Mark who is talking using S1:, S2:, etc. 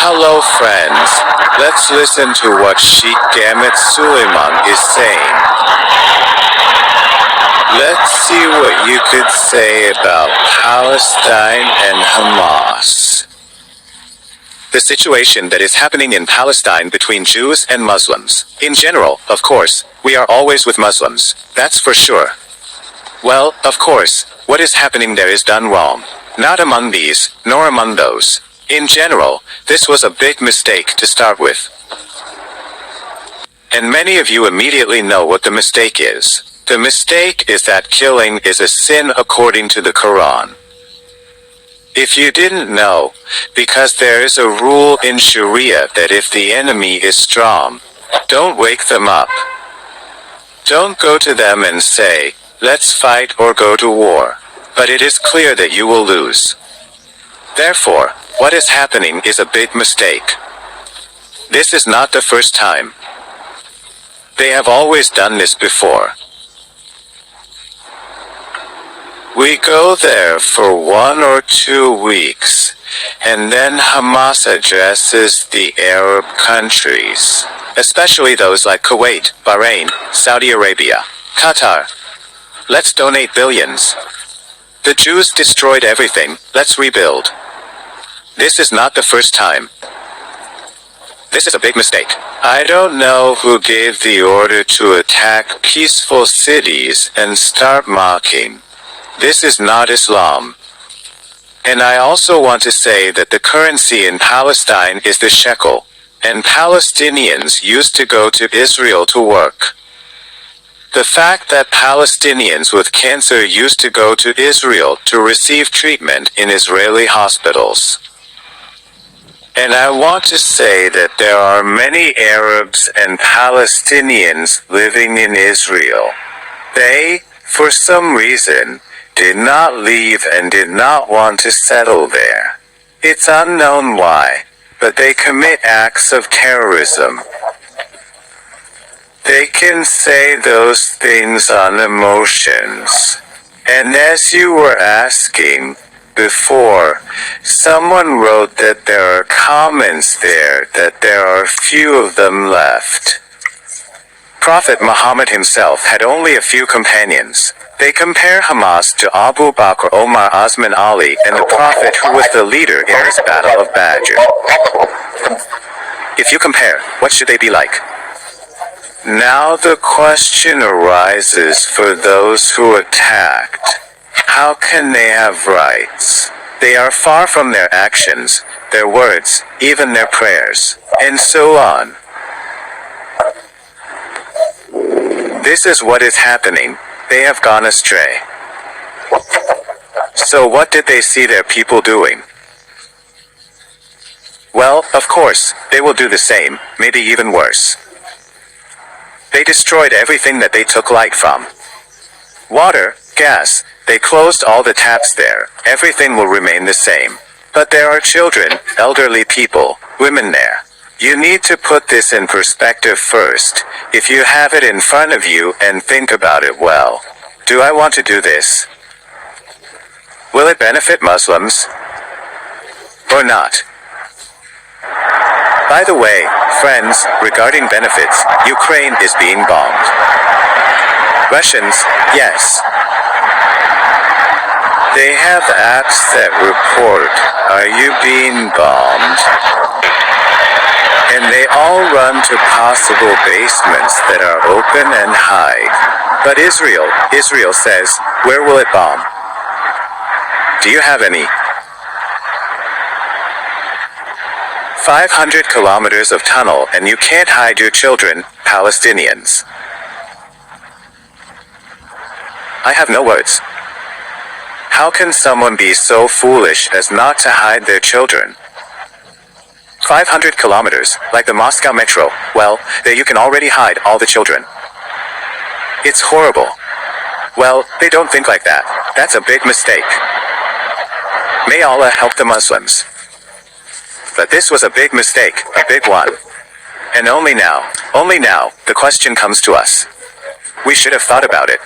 S1: Hello friends, let's listen to what Sheikh Gamet Suleiman is saying. Let's see what you could say about Palestine and Hamas. The situation that is happening in Palestine between Jews and Muslims. In general, of course, we are always with Muslims, that's for sure. Well, of course, what is happening there is done wrong. Not among these, nor among those. In general, this was a big mistake to start with. And many of you immediately know what the mistake is. The mistake is that killing is a sin according to the Quran. If you didn't know, because there is a rule in Sharia that if the enemy is strong, don't wake them up. Don't go to them and say, let's fight or go to war. But it is clear that you will lose. Therefore, what is happening is a big mistake. This is not the first time. They have always done this before. We go there for 1 or 2 weeks, and then Hamas addresses the Arab countries, especially those like Kuwait, Bahrain, Saudi Arabia, Qatar. Let's donate billions. The Jews destroyed everything, let's rebuild. This is not the first time. This is a big mistake. I don't know who gave the order to attack peaceful cities and start mocking. This is not Islam. And I also want to say that the currency in Palestine is the shekel, and Palestinians used to go to Israel to work. The fact that Palestinians with cancer used to go to Israel to receive treatment in Israeli hospitals. And I want to say that there are many Arabs and Palestinians living in Israel. They, for some reason, did not leave and did not want to settle there. It's unknown why, but they commit acts of terrorism. They can say those things on emotions. And as you were asking before, someone wrote that there are comments there that there are few of them left. Prophet Muhammad himself had only a few companions. They compare Hamas to Abu Bakr, Omar, Osman, Ali, and the Prophet who was the leader in this battle of Badr. If you compare, what should they be like? Now the question arises for those who attacked. How can they have rights? They are far from their actions, their words, even their prayers, and so on. This is what is happening. They have gone astray. So what did they see their people doing? Well, of course, they will do the same, maybe even worse. They destroyed everything that they took light from. Water, gas, they closed all the taps there. Everything will remain the same. But there are children, elderly people, women there. You need to put this in perspective first, if you have it in front of you and think about it well. Do I want to do this? Will it benefit Muslims? Or not? By the way, friends, regarding benefits, Ukraine is being bombed. Russians, yes. They have apps that report, are you being bombed? And they all run to possible basements that are open and hide. But Israel says, where will it bomb? Do you have any? 500 kilometers of tunnel and you can't hide your children, Palestinians. I have no words. How can someone be so foolish as not to hide their children? 500 kilometers, like the Moscow metro, well, there you can already hide all the children. It's horrible. Well, they don't think like that. That's a big mistake. May Allah help the Muslims. But this was a big mistake, a big one. And only now, the question comes to us. We should have thought about it.